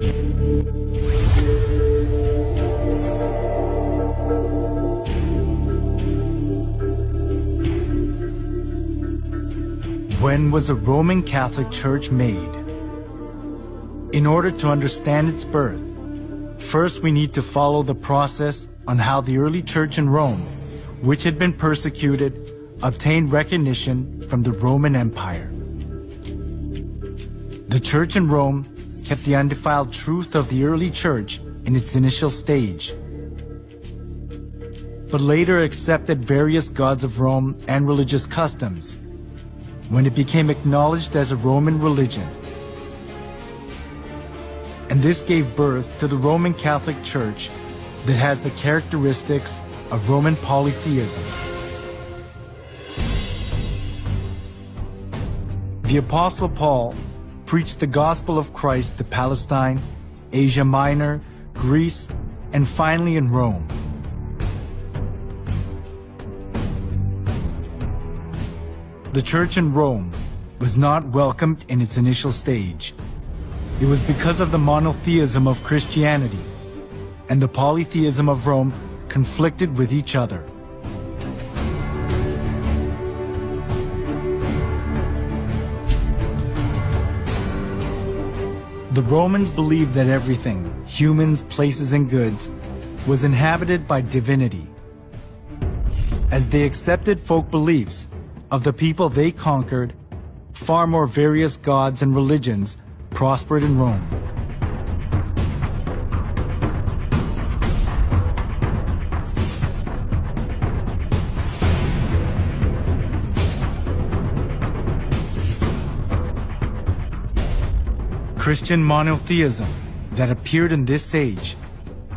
When was the Roman Catholic Church made? In order to understand its birth, first we need to follow the process on how the early church in Rome, which had been persecuted, obtained recognition from the Roman Empire. The church in Rome kept the undefiled truth of the early church in its initial stage, but later accepted various gods of Rome and religious customs when it became acknowledged as a Roman religion. And this gave birth to the Roman Catholic Church that has the characteristics of Roman polytheism. The Apostle Paul preached the gospel of Christ to Palestine, Asia Minor, Greece, and finally in Rome. The church in Rome was not welcomed in its initial stage. It was because of the monotheism of Christianity, and the polytheism of Rome conflicted with each other. The Romans believed that everything, humans, places, and goods, was inhabited by divinity. As they accepted folk beliefs of the people they conquered, far more various gods and religions prospered in Rome. Christian monotheism that appeared in this age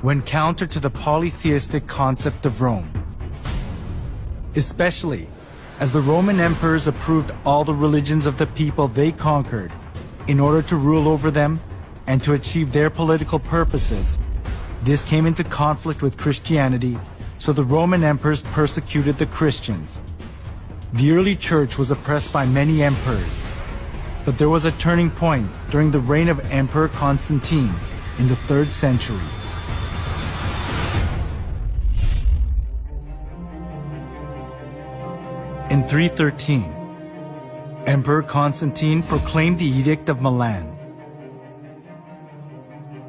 went counter to the polytheistic concept of Rome, especially as the Roman emperors approved all the religions of the people they conquered in order to rule over them and to achieve their political purposes. This came into conflict with Christianity, so the Roman emperors persecuted the Christians. The early church was oppressed by many emperors, but there was a turning point during the reign of Emperor Constantine in the 3rd century. In 313, Emperor Constantine proclaimed the Edict of Milan.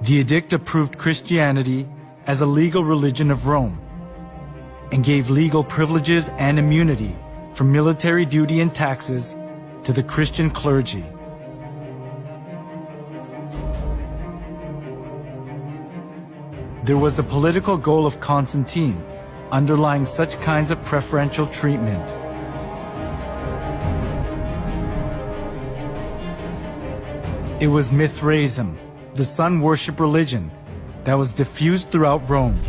The edict approved Christianity as a legal religion of Rome and gave legal privileges and immunity from military duty and taxes to the Christian clergy. There was the political goal of Constantine underlying such kinds of preferential treatment. It was Mithraism, the sun worship religion, that was diffused throughout Rome.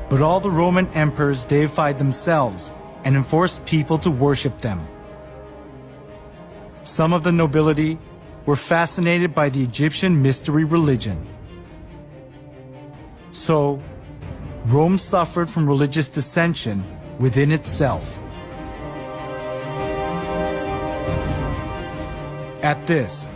But all the Roman emperors deified themselves and enforced people to worship them. Some of the nobility were fascinated by the Egyptian mystery religion. So, Rome suffered from religious dissension within itself. At this,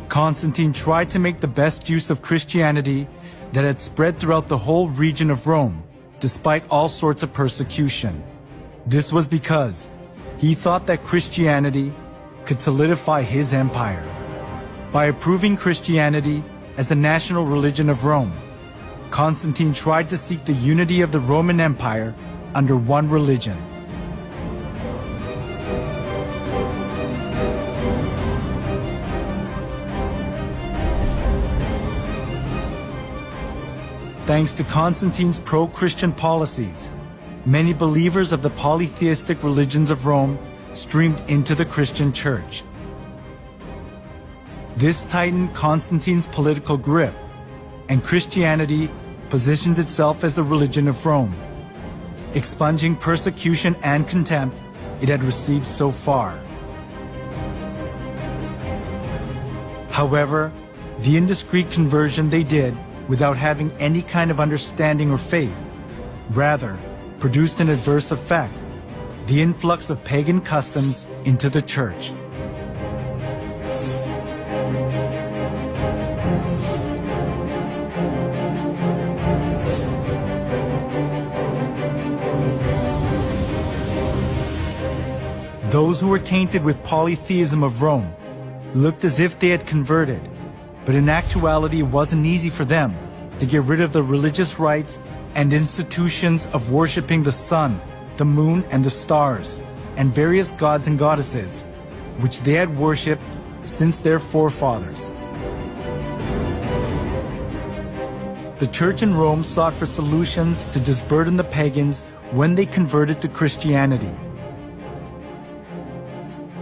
Constantine tried to make the best use of Christianity that had spread throughout the whole region of Rome, despite all sorts of persecution. This was because he thought that Christianity could solidify his empire. By approving Christianity as a national religion of Rome, Constantine tried to seek the unity of the Roman Empire under one religion. Thanks to Constantine's pro-Christian policies, many believers of the polytheistic religions of Rome streamed into the Christian church. This tightened Constantine's political grip, and Christianity positioned itself as the religion of Rome, expunging persecution and contempt it had received so far. However, the indiscreet conversion they did without having any kind of understanding or faith, rather produced an adverse effect, the influx of pagan customs into the church. Those who were tainted with polytheism of Rome looked as if they had converted, but in actuality it wasn't easy for them to get rid of the religious rites and institutions of worshiping the sun, the moon, and the stars, and various gods and goddesses, which they had worshipped since their forefathers. The Church in Rome sought for solutions to disburden the pagans when they converted to Christianity.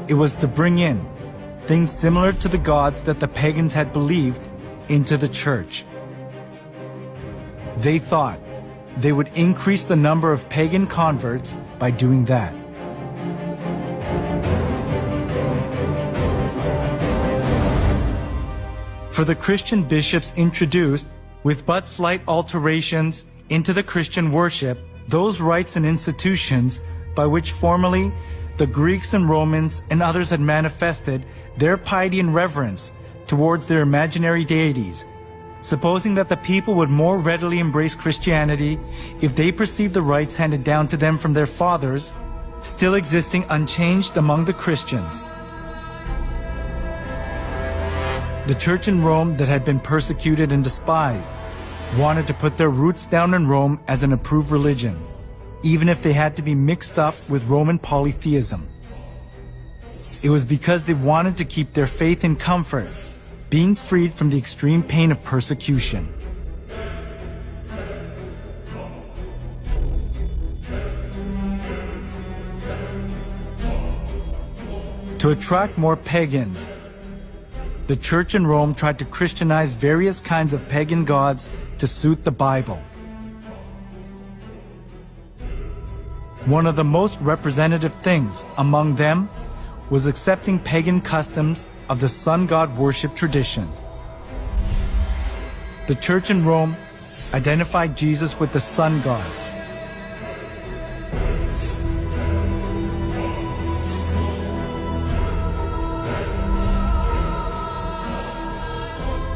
It was to bring in things similar to the gods that the pagans had believed into the Church. They thought they would increase the number of pagan converts by doing that. For the Christian bishops introduced, with but slight alterations into the Christian worship, those rites and institutions by which formerly the Greeks and Romans and others had manifested their piety and reverence towards their imaginary deities, supposing that the people would more readily embrace Christianity if they perceived the rites handed down to them from their fathers still existing unchanged among the Christians. The Church in Rome that had been persecuted and despised wanted to put their roots down in Rome as an approved religion, even if they had to be mixed up with Roman polytheism. It was because they wanted to keep their faith in comfort, being freed from the extreme pain of persecution. To attract more pagans, the Church in Rome tried to Christianize various kinds of pagan gods to suit the Bible. One of the most representative things among them was accepting pagan customs of the sun god worship tradition. The Church in Rome identified Jesus with the sun god.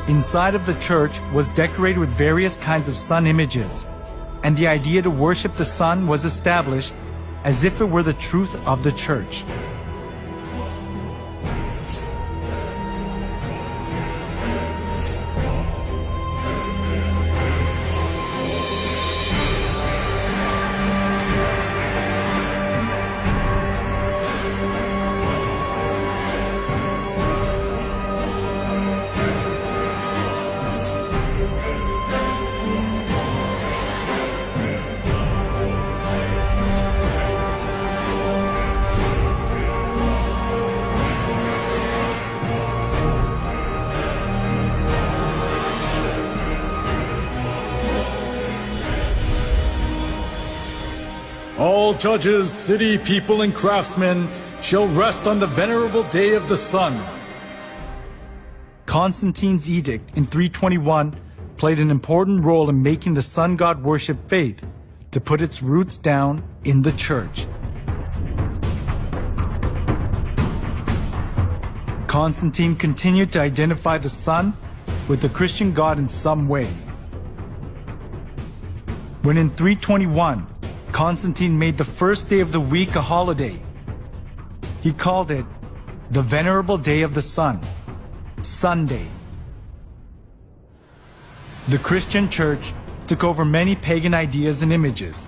Inside of the church was decorated with various kinds of sun images, and the idea to worship the sun was established as if it were the truth of the church. All judges, city people, and craftsmen shall rest on the venerable day of the sun. Constantine's edict in 321 played an important role in making the sun god worship faith to put its roots down in the church. Constantine continued to identify the sun with the Christian god in some way. When in 321, Constantine made the first day of the week a holiday, he called it the Venerable Day of the Sun, Sunday. The Christian church took over many pagan ideas and images.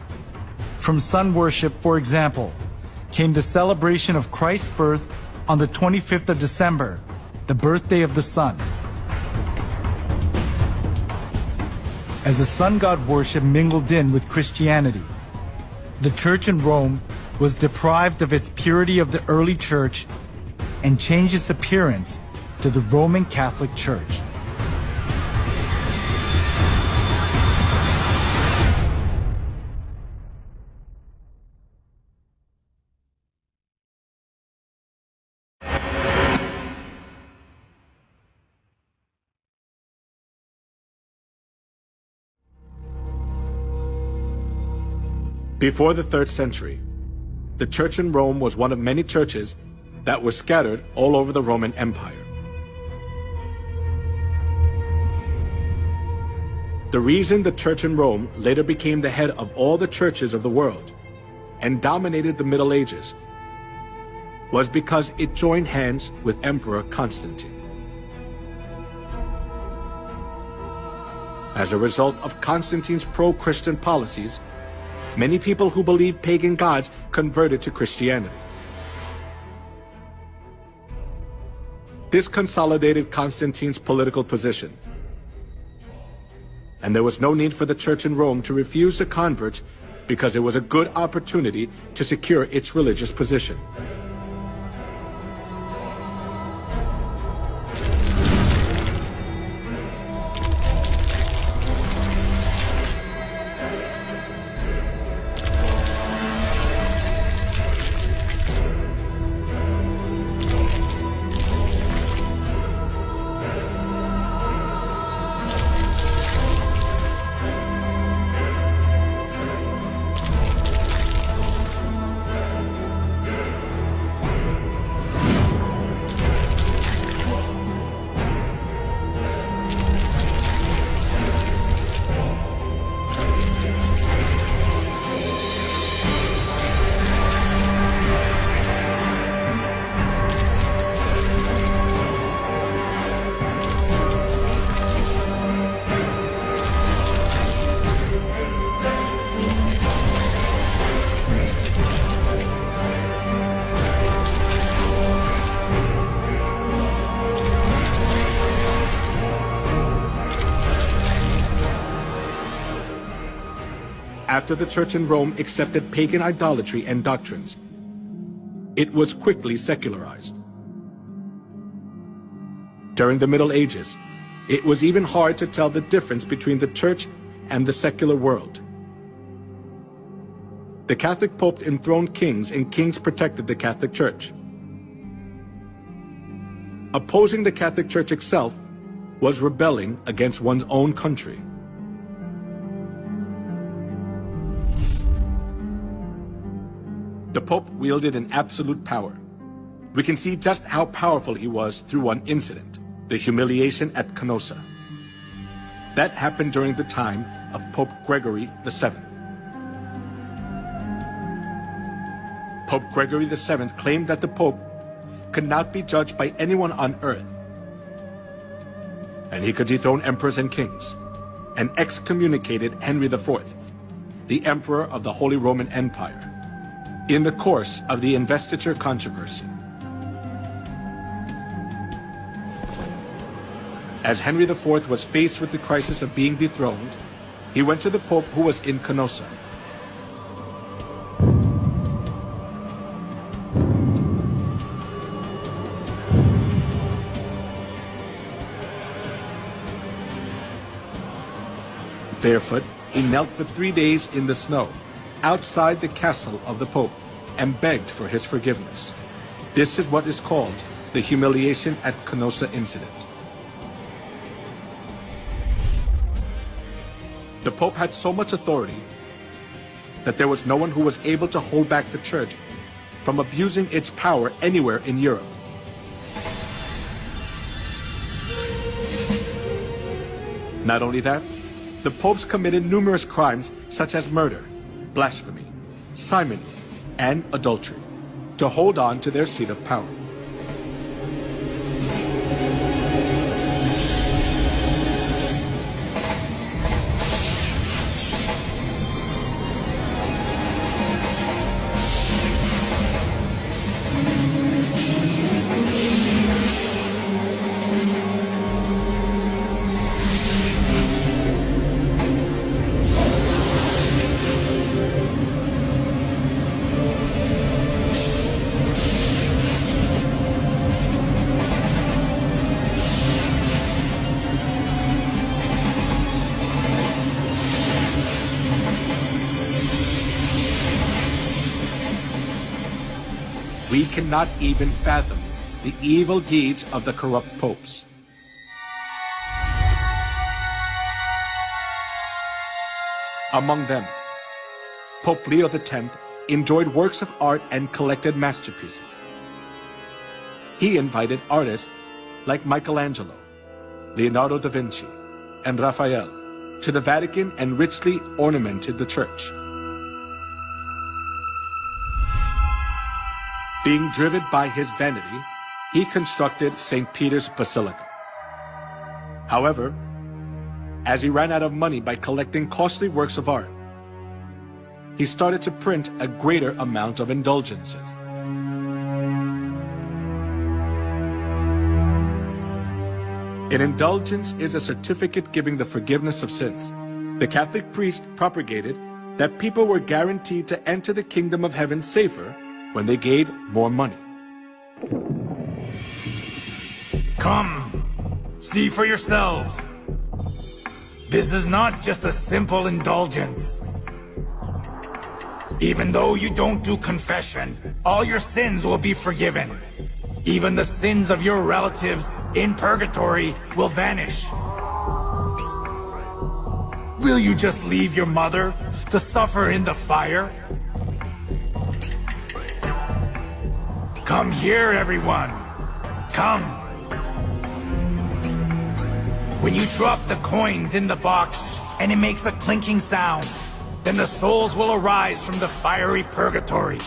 From sun worship, for example, came the celebration of Christ's birth on the 25th of December, the birthday of the sun. As the sun god worship mingled in with Christianity, the church in Rome was deprived of its purity of the early church and changed its appearance to the Roman Catholic Church. Before the 3rd century, the church in Rome was one of many churches that were scattered all over the Roman Empire. The reason the church in Rome later became the head of all the churches of the world and dominated the Middle Ages was because it joined hands with Emperor Constantine. As a result of Constantine's pro-Christian policies, many people who believed pagan gods converted to Christianity. This consolidated Constantine's political position, and there was no need for the church in Rome to refuse the converts because it was a good opportunity to secure its religious position. After the church in Rome accepted pagan idolatry and doctrines, it was quickly secularized. During the Middle Ages, it was even hard to tell the difference between the church and the secular world. The Catholic Pope enthroned kings, and kings protected the Catholic Church. Opposing the Catholic Church itself was rebelling against one's own country. The Pope wielded an absolute power. We can see just how powerful he was through one incident, the humiliation at Canossa. That happened during the time of Pope Gregory VII. Pope Gregory VII claimed that the Pope could not be judged by anyone on earth, and he could dethrone emperors and kings, and excommunicated Henry IV, the Emperor of the Holy Roman Empire, in the course of the investiture controversy. As Henry IV was faced with the crisis of being dethroned, he went to the Pope who was in Canossa. Barefoot, he knelt for 3 days in the snow, outside the castle of the Pope, and begged for his forgiveness. This is what is called the humiliation at Canossa incident. The Pope had so much authority that there was no one who was able to hold back the Church from abusing its power anywhere in Europe. Not only that, the popes committed numerous crimes such as murder, blasphemy, simony, and adultery to hold on to their seat of power. We cannot even fathom the evil deeds of the corrupt popes. Among them, Pope Leo X enjoyed works of art and collected masterpieces. He invited artists like Michelangelo, Leonardo da Vinci, and Raphael to the Vatican and richly ornamented the church. Being driven by his vanity, he constructed St. Peter's Basilica. However, as he ran out of money by collecting costly works of art, he started to print a greater amount of indulgences. An indulgence is a certificate giving the forgiveness of sins. The Catholic priest propagated that people were guaranteed to enter the kingdom of heaven safer when they gave more money. Come, see for yourself. This is not just a simple indulgence. Even though you don't do confession, all your sins will be forgiven. Even the sins of your relatives in purgatory will vanish. Will you just leave your mother to suffer in the fire? Come here, everyone. Come. When you drop the coins in the box and it makes a clinking sound, then the souls will arise from the fiery purgatory.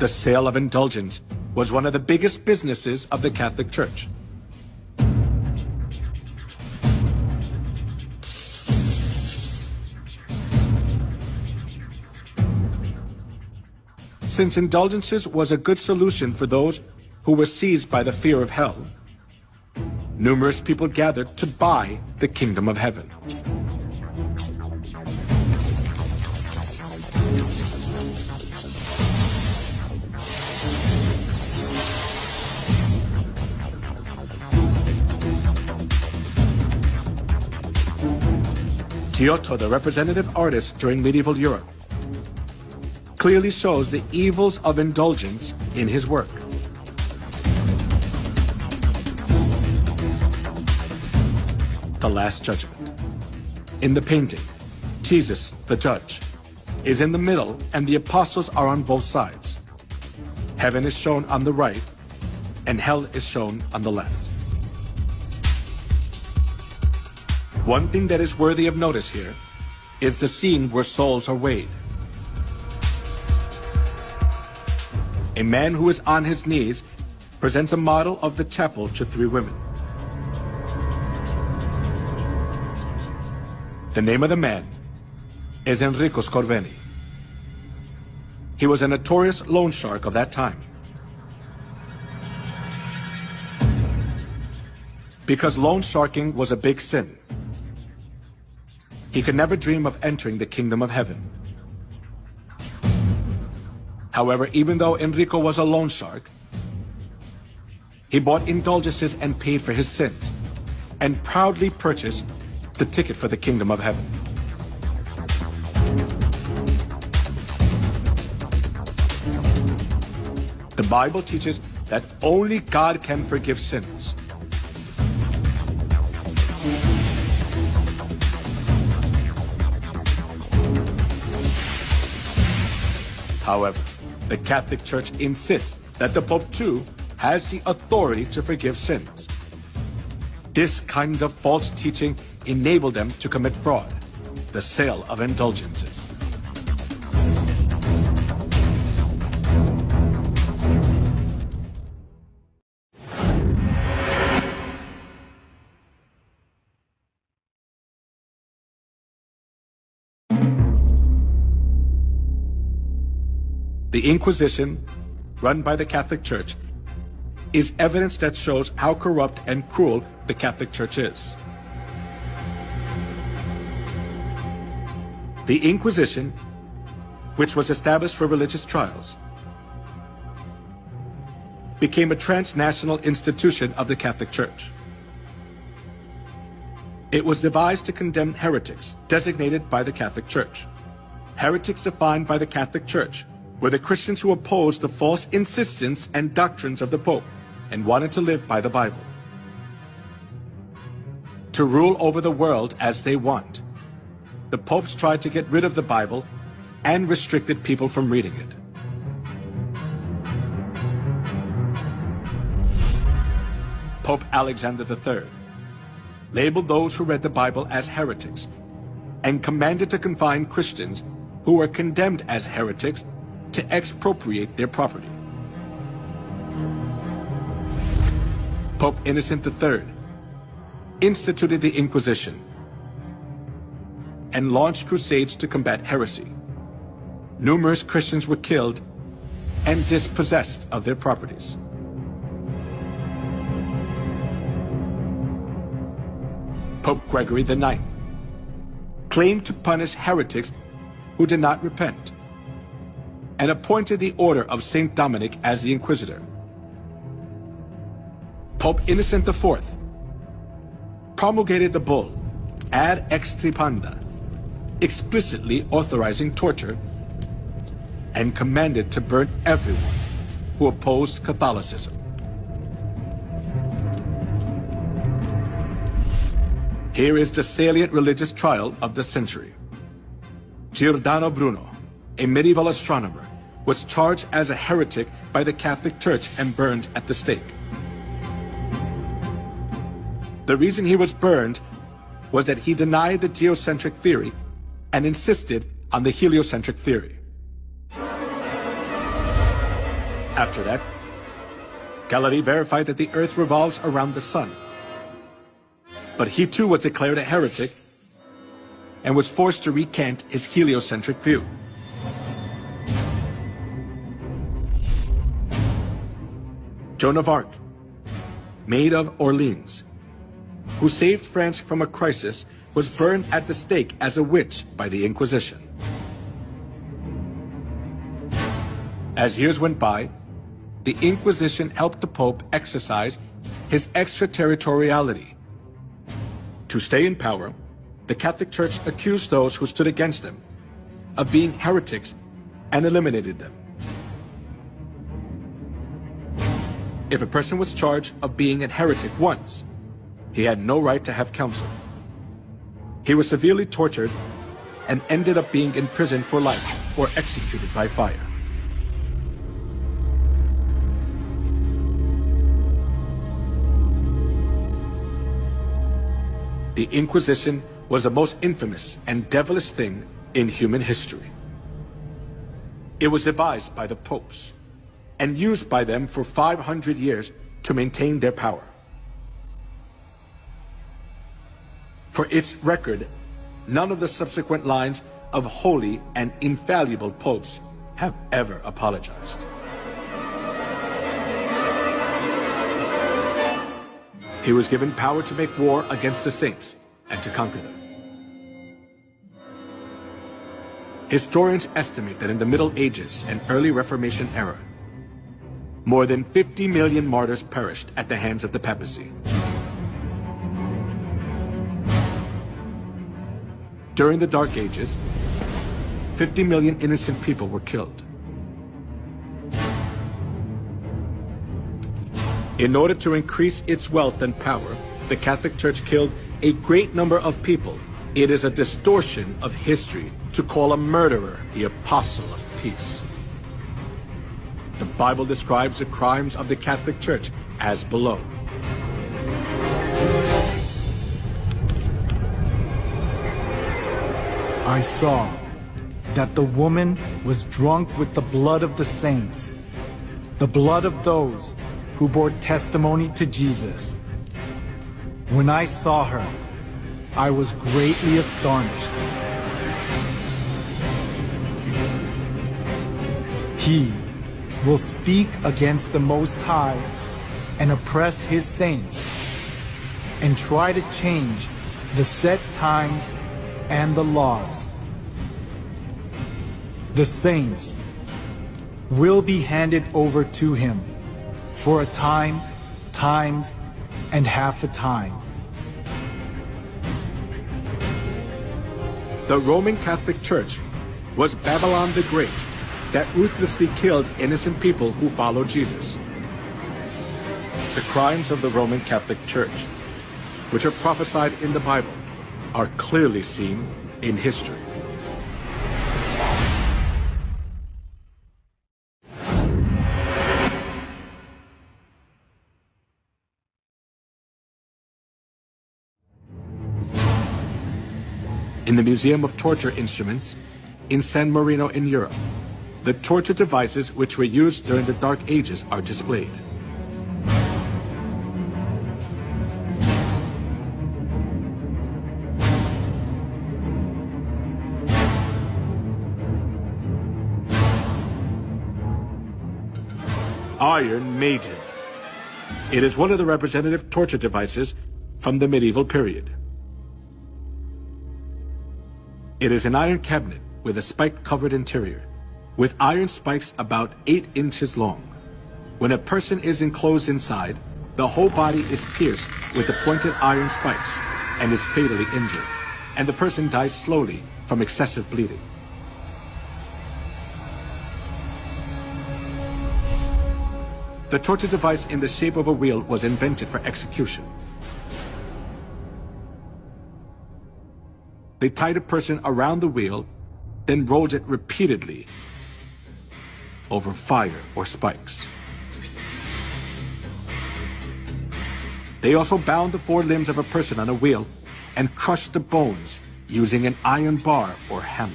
The sale of indulgence was one of the biggest businesses of the Catholic Church. Since indulgences was a good solution for those who were seized by the fear of hell, numerous people gathered to buy the kingdom of heaven. Giotto, the representative artist during medieval Europe, clearly shows the evils of indulgence in his work. The Last Judgment. In the painting, Jesus, the judge, is in the middle and the apostles are on both sides. Heaven is shown on the right and hell is shown on the left. One thing that is worthy of notice here is the scene where souls are weighed. A man who is on his knees presents a model of the chapel to three women. The name of the man is Enrico Scorveni. He was a notorious loan shark of that time. Because loan sharking was a big sin, he could never dream of entering the kingdom of heaven. However, even though Enrico was a loan shark, he bought indulgences and paid for his sins, and proudly purchased the ticket for the kingdom of heaven. The Bible teaches that only God can forgive sins. However, the Catholic Church insists that the Pope too has the authority to forgive sins. This kind of false teaching enabled them to commit fraud, the sale of indulgences. The Inquisition, run by the Catholic Church, is evidence that shows how corrupt and cruel the Catholic Church is. The Inquisition, which was established for religious trials, became a transnational institution of the Catholic Church. It was devised to condemn heretics designated by the Catholic Church. Heretics defined by the Catholic Church were the Christians who opposed the false insistence and doctrines of the Pope and wanted to live by the Bible. to rule over the world as they want. The popes tried to get rid of the Bible and restricted people from reading it. Pope Alexander III labeled those who read the Bible as heretics and commanded to confine Christians who were condemned as heretics to expropriate their property. Pope Innocent III instituted the Inquisition and launched crusades to combat heresy. Numerous Christians were killed and dispossessed of their properties. Pope Gregory IX claimed to punish heretics who did not repent and appointed the Order of St. Dominic as the Inquisitor. Pope Innocent IV promulgated the bull Ad Extirpanda, explicitly authorizing torture, and commanded to burn everyone who opposed Catholicism. Here is the salient religious trial of the century. Giordano Bruno, a medieval astronomer, was charged as a heretic by the Catholic Church and burned at the stake. The reason he was burned was that he denied the geocentric theory and insisted on the heliocentric theory. After that, Galilei verified that the Earth revolves around the Sun. But he too was declared a heretic and was forced to recant his heliocentric view. Joan of Arc, Maid of Orleans, who saved France from a crisis, was burned at the stake as a witch by the Inquisition. As years went by, the Inquisition helped the Pope exercise his extraterritoriality. To stay in power, the Catholic Church accused those who stood against them of being heretics and eliminated them. If a person was charged of being a heretic once, he had no right to have counsel. He was severely tortured and ended up being imprisoned for life or executed by fire. The Inquisition was the most infamous and devilish thing in human history. It was devised by the popes and used by them for 500 years to maintain their power. For its record, none of the subsequent lines of holy and infallible popes have ever apologized. He was given power to make war against the saints and to conquer them. Historians estimate that in the Middle Ages and early Reformation era, more than 50 million martyrs perished at the hands of the papacy. During the Dark Ages, 50 million innocent people were killed. In order to increase its wealth and power, the Catholic Church killed a great number of people. It is a distortion of history to call a murderer the apostle of peace. The Bible describes the crimes of the Catholic Church as below. I saw that the woman was drunk with the blood of the saints, the blood of those who bore testimony to Jesus. When I saw her, I was greatly astonished. He will speak against the Most High and oppress his saints and try to change the set times and the laws. The saints will be handed over to him for a time, times, and half a time. The Roman Catholic Church was Babylon the Great that ruthlessly killed innocent people who followed Jesus. The crimes of the Roman Catholic Church which are prophesied in the Bible, are clearly seen in history. In the Museum of Torture Instruments in San Marino in Europe, the torture devices which were used during the Dark Ages are displayed. Iron Maiden. It is one of the representative torture devices from the medieval period. It is an iron cabinet with a spike-covered interior, with iron spikes about 8 inches long. When a person is enclosed inside, the whole body is pierced with the pointed iron spikes and is fatally injured, and the person dies slowly from excessive bleeding. The torture device in the shape of a wheel was invented for execution. They tied a person around the wheel, then rolled it repeatedly over fire or spikes. They also bound the 4 limbs of a person on a wheel and crushed the bones using an iron bar or hammer.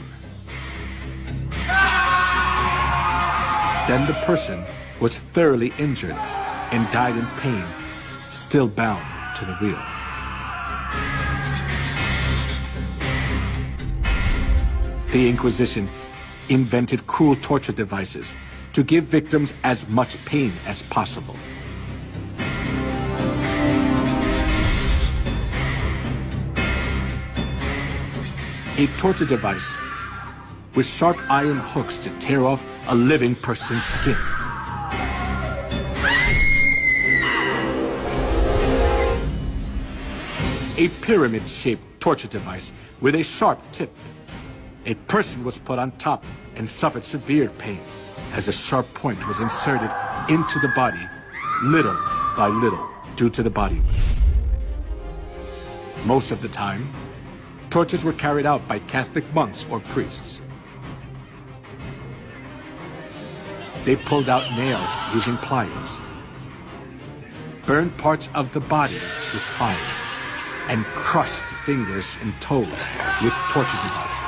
Then the person was thoroughly injured and died in pain, still bound to the wheel. The Inquisition invented cruel torture devices to give victims as much pain as possible. A torture device with sharp iron hooks to tear off a living person's skin. A pyramid-shaped torture device with a sharp tip. A person was put on top and suffered severe pain as a sharp point was inserted into the body, little by little, due to the body weight. Most of the time, tortures were carried out by Catholic monks or priests. They pulled out nails using pliers, burned parts of the body with fire, and crushed fingers and toes with torture devices.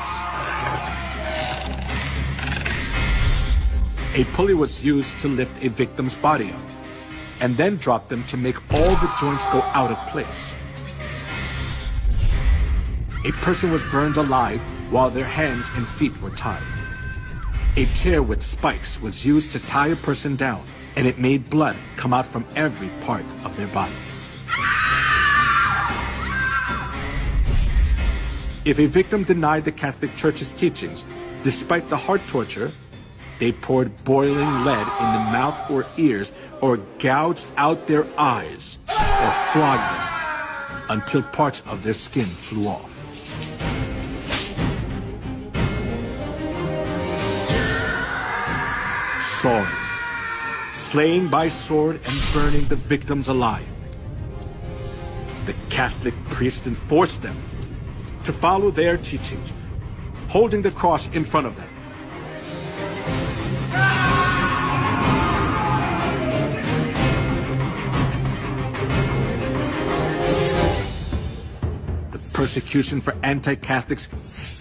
A pulley was used to lift a victim's body up, and then drop them to make all the joints go out of place. A person was burned alive while their hands and feet were tied. A chair with spikes was used to tie a person down, and it made blood come out from every part of their body. If a victim denied the Catholic Church's teachings, despite the hard torture, they poured boiling lead in the mouth or ears, or gouged out their eyes, or flogged them until parts of their skin flew off. Sawing, slaying by sword and burning the victims alive. The Catholic priests enforced them to follow their teachings, holding the cross in front of them. The persecution for anti-Catholics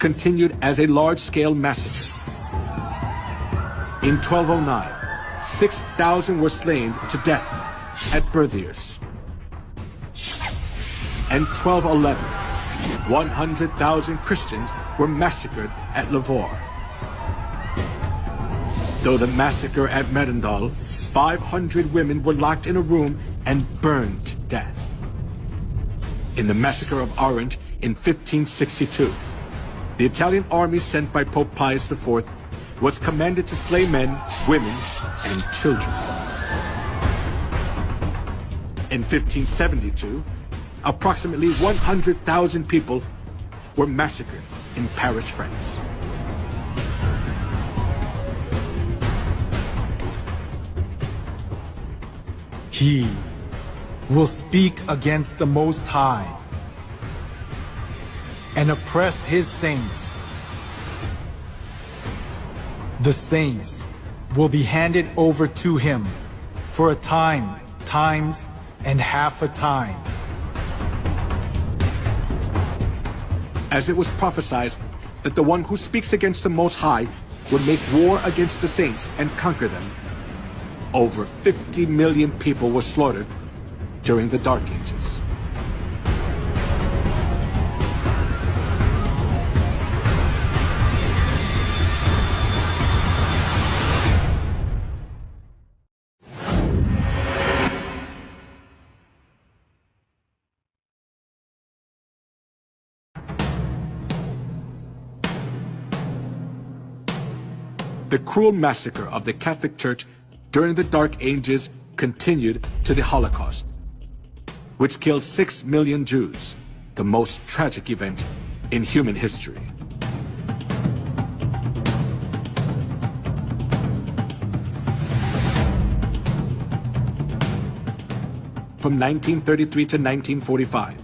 continued as a large-scale massacre. In 1209, 6,000 were slain to death at Berthiers. And 1211, 100,000 Christians were massacred at Lavore. Though the massacre at Merendal, 500 women were locked in a room and burned to death. In the massacre of Orange in 1562, the Italian army sent by Pope Pius IV was commanded to slay men, women, and children. In 1572, approximately 100,000 people were massacred in Paris, France. He will speak against the Most High and oppress his saints. The saints will be handed over to him for a time, times, and half a time. As it was prophesied that the one who speaks against the Most High would make war against the saints and conquer them, over 50 million people were slaughtered during the Dark Ages. The cruel massacre of the Catholic Church during the Dark Ages continued to the Holocaust, which killed 6 million Jews, the most tragic event in human history. From 1933 to 1945,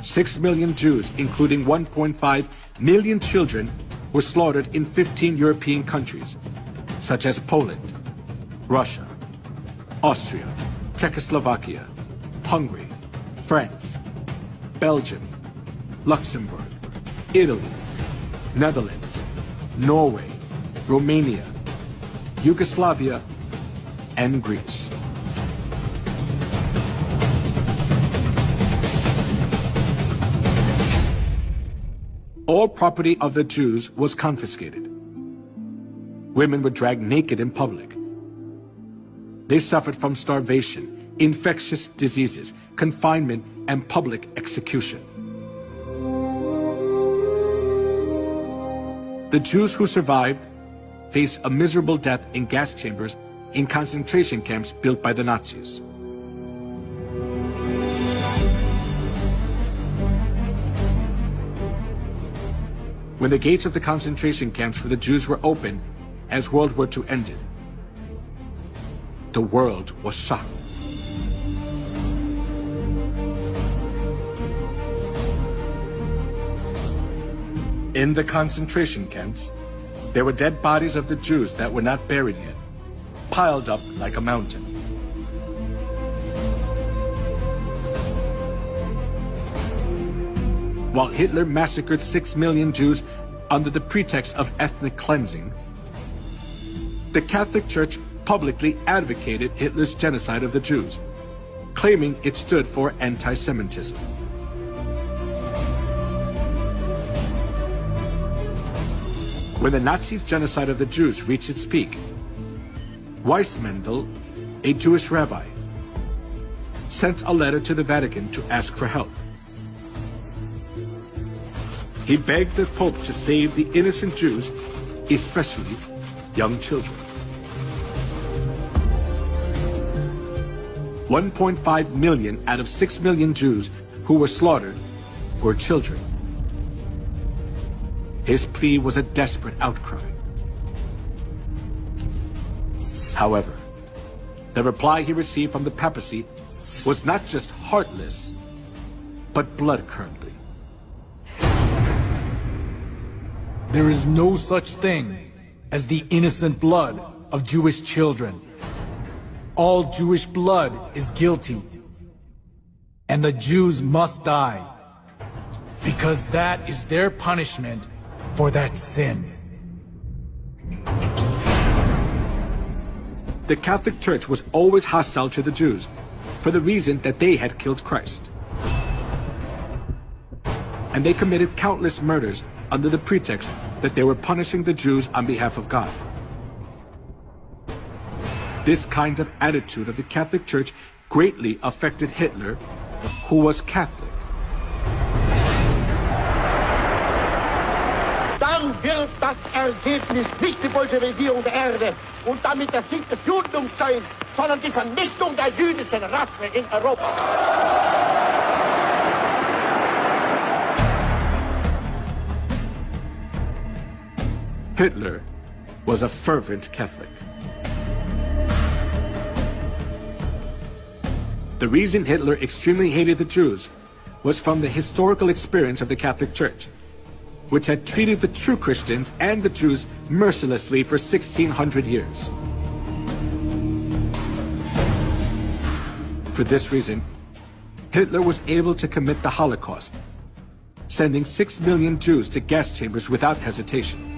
6 million Jews, including 1.5 million children, were slaughtered in 15 European countries, such as Poland, Russia, Austria, Czechoslovakia, Hungary, France, Belgium, Luxembourg, Italy, Netherlands, Norway, Romania, Yugoslavia, and Greece. All property of the Jews was confiscated. Women were dragged naked in public. They suffered from starvation, infectious diseases, confinement, and public execution. The Jews who survived faced a miserable death in gas chambers in concentration camps built by the Nazis. When the gates of the concentration camps for the Jews were opened, as World War II ended, the world was shocked. In the concentration camps, there were dead bodies of the Jews that were not buried yet, piled up like a mountain. While Hitler massacred 6 million Jews under the pretext of ethnic cleansing, the Catholic Church publicly advocated Hitler's genocide of the Jews, claiming it stood for anti-Semitism. When the Nazis' genocide of the Jews reached its peak, Weissmandl, a Jewish rabbi, sent a letter to the Vatican to ask for help. He begged the Pope to save the innocent Jews, especially young children. 1.5 million out of 6 million Jews who were slaughtered were children. His plea was a desperate outcry. However, the reply he received from the papacy was not just heartless, but blood-curdling. There is no such thing as the innocent blood of Jewish children. All Jewish blood is guilty, and the Jews must die, because that is their punishment for that sin. The Catholic Church was always hostile to the Jews for the reason that they had killed Christ. And they committed countless murders under the pretext that they were punishing the Jews on behalf of God. This kind of attitude of the Catholic Church greatly affected Hitler, who was Catholic. Dann wird das Ergebnis nicht die Bolschewisierung der Erde und damit der Sieg des Judentums sein, sondern die Vernichtung der jüdischen Rasse in Europa. Hitler was a fervent Catholic. The reason Hitler extremely hated the Jews was from the historical experience of the Catholic Church, which had treated the true Christians and the Jews mercilessly for 1600 years. For this reason, Hitler was able to commit the Holocaust, sending 6 million Jews to gas chambers without hesitation.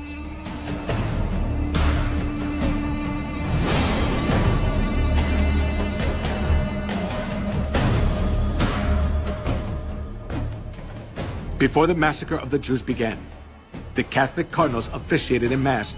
Before the massacre of the Jews began, the Catholic cardinals officiated in Mass